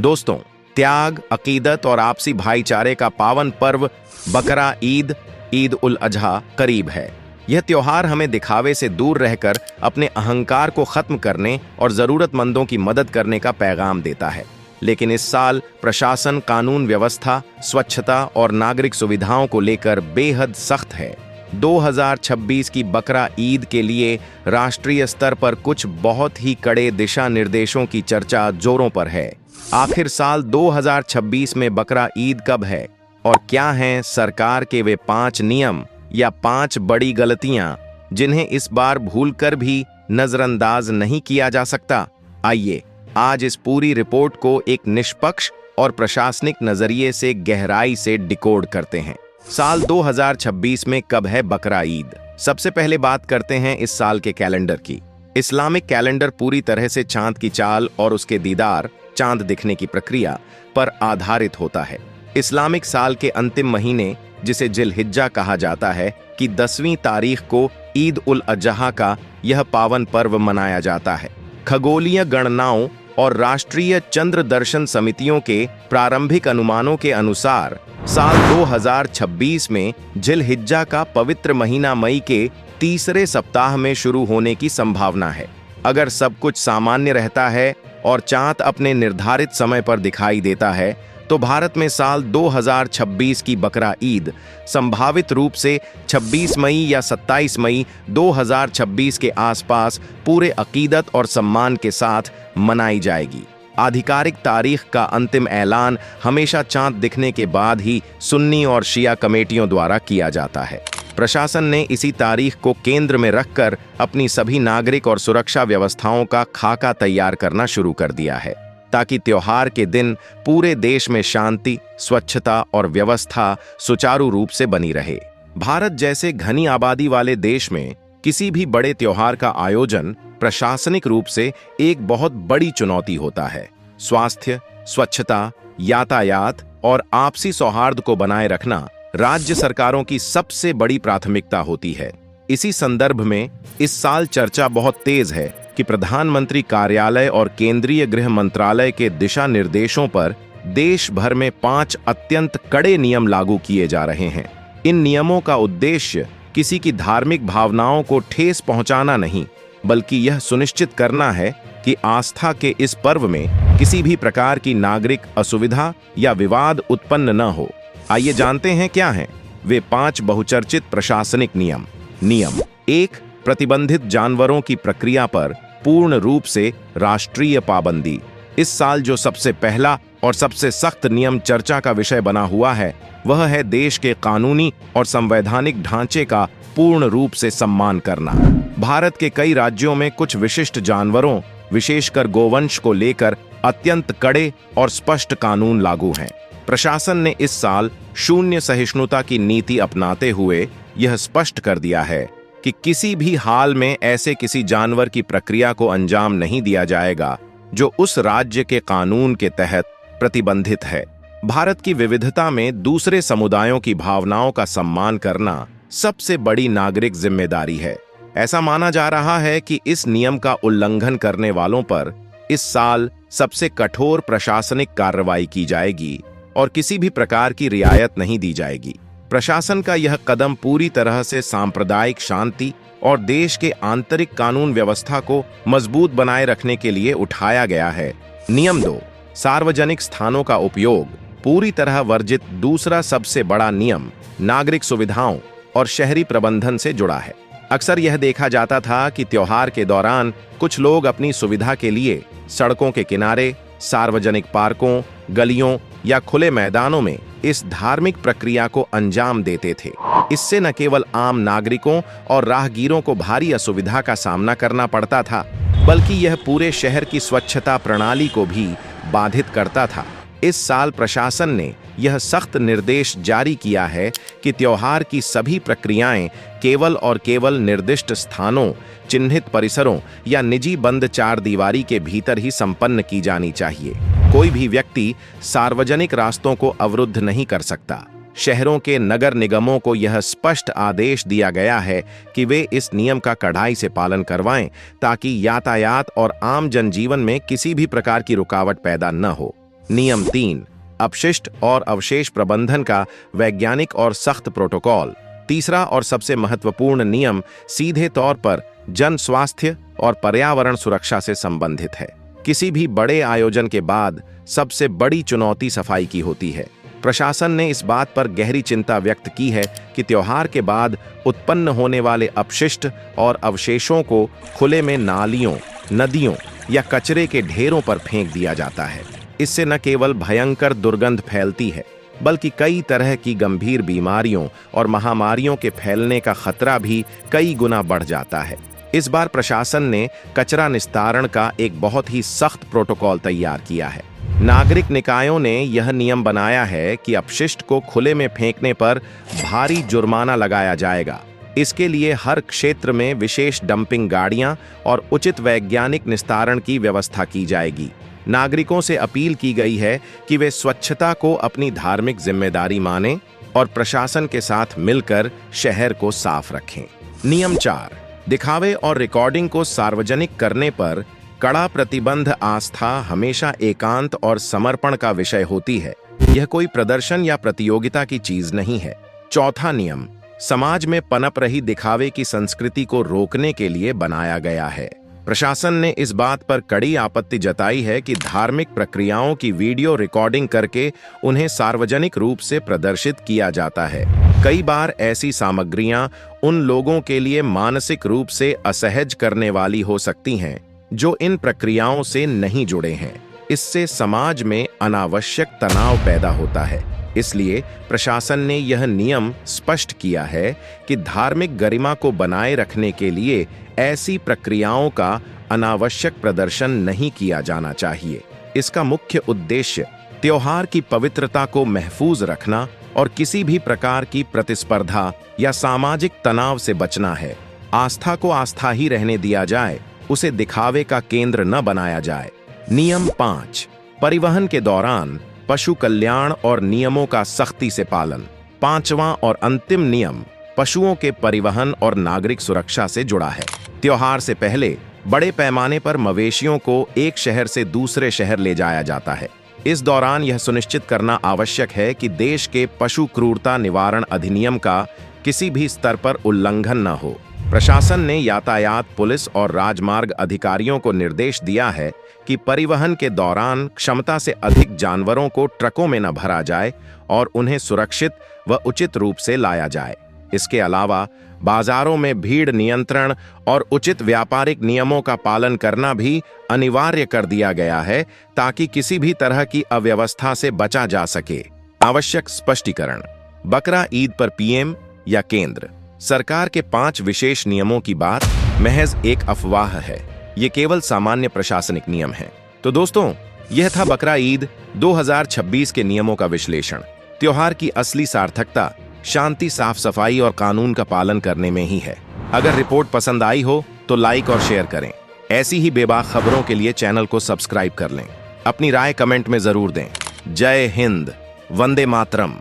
दोस्तों, त्याग, अकीदत और आपसी भाईचारे का पावन पर्व बकरा ईद, ईद उल अजहा करीब है। यह त्योहार हमें दिखावे से दूर रहकर अपने अहंकार को खत्म करने और जरूरतमंदों की मदद करने का पैगाम देता है। लेकिन इस साल प्रशासन कानून व्यवस्था, स्वच्छता और नागरिक सुविधाओं को लेकर बेहद सख्त है। 2026 की बकरा ईद के लिए राष्ट्रीय स्तर पर कुछ बहुत ही कड़े दिशा निर्देशों की चर्चा जोरों पर है। आखिर साल 2026 में बकरा ईद कब है और क्या हैं सरकार के वे 5 नियम या 5 बड़ी गलतियां जिन्हें इस बार भूलकर भी नजरअंदाज नहीं किया जा सकता। आइए आज इस पूरी रिपोर्ट को एक निष्पक्ष और प्रशासनिक नजरिए से गहराई से डिकोड करते हैं। साल 2026 में कब है बकरा ईद? सबसे पहले बात करते हैं इस साल के कैलेंडर की। इस्लामिक कैलेंडर पूरी तरह से चांद की चाल और उसके दीदार, चांद दिखने की प्रक्रिया पर आधारित होता है। इस्लामिक साल के अंतिम महीने, जिसे जिलहिज्जा कहा जाता है, कि 10वीं तारीख को ईद उल अजहा का यह पावन पर्व मनाया जाता है। खगोलीय गणनाओं और राष्ट्रीय चंद्र दर्शन समितियों के प्रारंभिक अनुमानों के अनुसार साल 2026 में जिलहिज्जा का पवित्र महीना मई के तीसरे सप्ताह में शुरू होने की संभावना है। अगर सब कुछ सामान्य रहता है और चांद अपने निर्धारित समय पर दिखाई देता है तो भारत में साल 2026 की बकरा ईद संभावित रूप से 26 मई या 27 मई 2026 के आसपास पूरे अकीदत और सम्मान के साथ मनाई जाएगी। आधिकारिक तारीख का अंतिम ऐलान हमेशा चांद दिखने के बाद ही सुन्नी और शिया कमेटियों द्वारा किया जाता है। प्रशासन ने इसी तारीख को केंद्र में रखकर अपनी सभी नागरिक और सुरक्षा व्यवस्थाओं का खाका तैयार करना शुरू कर दिया है, ताकि त्योहार के दिन पूरे देश में शांति, स्वच्छता और व्यवस्था सुचारू रूप से बनी रहे। भारत जैसे घनी आबादी वाले देश में किसी भी बड़े त्योहार का आयोजन प्रशासनिक रूप से एक बहुत बड़ी चुनौती होता है। स्वास्थ्य, स्वच्छता, यातायात और आपसी सौहार्द को बनाए रखना राज्य सरकारों की सबसे बड़ी प्राथमिकता होती है। इसी संदर्भ में इस साल चर्चा बहुत तेज है कि प्रधानमंत्री कार्यालय और केंद्रीय गृह मंत्रालय के दिशा निर्देशों पर देश भर में 5 अत्यंत कड़े नियम लागू किए जा रहे हैं। इन नियमों का उद्देश्य किसी की धार्मिक भावनाओं को ठेस पहुंचाना नहीं, बल्कि यह सुनिश्चित करना है कि आस्था के इस पर्व में किसी भी प्रकार की नागरिक असुविधा या विवाद उत्पन्न न हो। आइए जानते हैं क्या हैं वे 5 बहुचर्चित प्रशासनिक नियम। नियम 1, प्रतिबंधित जानवरों की प्रक्रिया पर पूर्ण रूप से राष्ट्रीय पाबंदी। इस साल जो सबसे पहला और सबसे सख्त नियम चर्चा का विषय बना हुआ है, वह है देश के कानूनी और संवैधानिक ढांचे का पूर्ण रूप से सम्मान करना। भारत के कई राज्यों में कुछ विशिष्ट जानवरों, विशेषकर गोवंश को लेकर अत्यंत कड़े और स्पष्ट कानून लागू हैं। प्रशासन ने इस साल शून्य सहिष्णुता की नीति अपनाते हुए यह स्पष्ट कर दिया है कि किसी भी हाल में ऐसे किसी जानवर की प्रक्रिया को अंजाम नहीं दिया जाएगा जो उस राज्य के कानून के तहत प्रतिबंधित है। भारत की विविधता में दूसरे समुदायों की भावनाओं का सम्मान करना सबसे बड़ी नागरिक जिम्मेदारी है। ऐसा माना जा रहा है कि इस नियम का उल्लंघन करने वालों पर इस साल सबसे कठोर प्रशासनिक कार्रवाई की जाएगी और किसी भी प्रकार की रियायत नहीं दी जाएगी। प्रशासन का यह कदम पूरी तरह से सांप्रदायिक शांति और देश के आंतरिक कानून व्यवस्था को मजबूत बनाए रखने के लिए उठाया गया है। नियम 2, सार्वजनिक स्थानों का उपयोग पूरी तरह वर्जित। दूसरा सबसे बड़ा नियम नागरिक सुविधाओं और शहरी प्रबंधन से जुड़ा है। अक्सर यह देखा जाता था कि त्योहार के दौरान कुछ लोग अपनी सुविधा के लिए सड़कों के किनारे, सार्वजनिक पार्कों, गलियों या खुले मैदानों में इस धार्मिक प्रक्रिया को अंजाम देते थे। इससे न केवल आम नागरिकों और राहगीरों को भारी असुविधा का सामना करना पड़ता था, बल्कि यह पूरे शहर की स्वच्छता प्रणाली को भी बाधित करता था। इस साल प्रशासन ने यह सख्त निर्देश जारी किया है कि त्योहार की सभी प्रक्रियाएं केवल और केवल निर्दिष्ट स्थानों, चिन्हित परिसरों या निजी बंद चारदीवारी के भीतर ही संपन्न की जानी चाहिए। कोई भी व्यक्ति सार्वजनिक रास्तों को अवरुद्ध नहीं कर सकता। शहरों के नगर निगमों को यह स्पष्ट आदेश दिया गया है कि वे इस नियम का कड़ाई से पालन करवाएं, ताकि यातायात और आम जनजीवन में किसी भी प्रकार की रुकावट पैदा न हो। नियम 3, अपशिष्ट और अवशेष प्रबंधन का वैज्ञानिक और सख्त प्रोटोकॉल। तीसरा और सबसे महत्वपूर्ण नियम सीधे तौर पर जन स्वास्थ्य और पर्यावरण सुरक्षा से संबंधित है। किसी भी बड़े आयोजन के बाद सबसे बड़ी चुनौती सफाई की होती है। प्रशासन ने इस बात पर गहरी चिंता व्यक्त की है कि त्योहार के बाद उत्पन्न होने वाले अपशिष्ट और अवशेषों को खुले में नालियों, नदियों या कचरे के ढेरों पर फेंक दिया जाता है। इससे न केवल भयंकर दुर्गंध फैलती है, बल्कि कई तरह की गंभीर बीमारियों और महामारियों के फैलने का खतरा भी कई गुना बढ़ जाता है। इस बार प्रशासन ने कचरा निस्तारण का एक बहुत ही सख्त प्रोटोकॉल तैयार किया है। नागरिक निकायों ने यह नियम बनाया है कि अपशिष्ट को खुले में फेंकने पर भारी जुर्माना लगाया जाएगा। इसके लिए हर क्षेत्र में विशेष डंपिंग गाड़ियां और उचित वैज्ञानिक निस्तारण की व्यवस्था की जाएगी। नागरिकों से अपील की गई है कि वे स्वच्छता को अपनी धार्मिक जिम्मेदारी मानें और प्रशासन के साथ मिलकर शहर को साफ रखें। नियम 4, दिखावे और रिकॉर्डिंग को सार्वजनिक करने पर कड़ा प्रतिबंध। आस्था हमेशा एकांत और समर्पण का विषय होती है। यह कोई प्रदर्शन या प्रतियोगिता की चीज नहीं है। चौथा नियम समाज में पनप रही दिखावे की संस्कृति को रोकने के लिए बनाया गया है। प्रशासन ने इस बात पर कड़ी आपत्ति जताई है कि धार्मिक प्रक्रियाओं की वीडियो रिकॉर्डिंग करके उन्हें सार्वजनिक रूप से प्रदर्शित किया जाता है। कई बार ऐसी सामग्रियां उन लोगों के लिए मानसिक रूप से असहज करने वाली हो सकती हैं जो इन प्रक्रियाओं से नहीं जुड़े हैं। इससे समाज में अनावश्यक तनाव पैदा होता है। इसलिए प्रशासन ने यह नियम स्पष्ट किया है कि धार्मिक गरिमा को बनाए रखने के लिए ऐसी प्रक्रियाओं का अनावश्यक प्रदर्शन नहीं किया जाना चाहिए। इसका मुख्य उद्देश्य त्योहार की पवित्रता को महफूज रखना और किसी भी प्रकार की प्रतिस्पर्धा या सामाजिक तनाव से बचना है। आस्था को आस्था ही रहने दिया जाए, उसे दिखावे का केंद्र न बनाया जाए। नियम 5, परिवहन के दौरान पशु कल्याण और नियमों का सख्ती से पालन। पांचवां और अंतिम नियम पशुओं के परिवहन और नागरिक सुरक्षा से जुड़ा है। त्योहार से पहले बड़े पैमाने पर मवेशियों को एक शहर से दूसरे शहर ले जाया जाता है। इस दौरान यह सुनिश्चित करना आवश्यक है कि देश के पशु क्रूरता निवारण अधिनियम का किसी भी स्तर पर उल्लंघन न हो। प्रशासन ने यातायात पुलिस और राजमार्ग अधिकारियों को निर्देश दिया है कि परिवहन के दौरान क्षमता से अधिक जानवरों को ट्रकों में न भरा जाए और उन्हें सुरक्षित व उचित रूप से लाया जाए। इसके अलावा बाजारों में भीड़ नियंत्रण और उचित व्यापारिक नियमों का पालन करना भी अनिवार्य कर दिया गया है ताकि किसी भी तरह की अव्यवस्था से बचा जा सके। आवश्यक स्पष्टीकरण। बकरा ईद पर पीएम या केंद्र सरकार के 5 विशेष नियमों की बात महज एक अफवाह है। ये केवल सामान्य प्रशासनिक नियम है। तो दोस्तों, यह था बकरा ईद 2026 के नियमों का विश्लेषण। त्योहार की असली सार्थकता शांति, साफ सफाई और कानून का पालन करने में ही है। अगर रिपोर्ट पसंद आई हो तो लाइक और शेयर करें। ऐसी ही बेबाक खबरों के लिए चैनल को सब्सक्राइब कर लें। अपनी राय कमेंट में जरूर दें। जय हिंद, वंदे मातरम।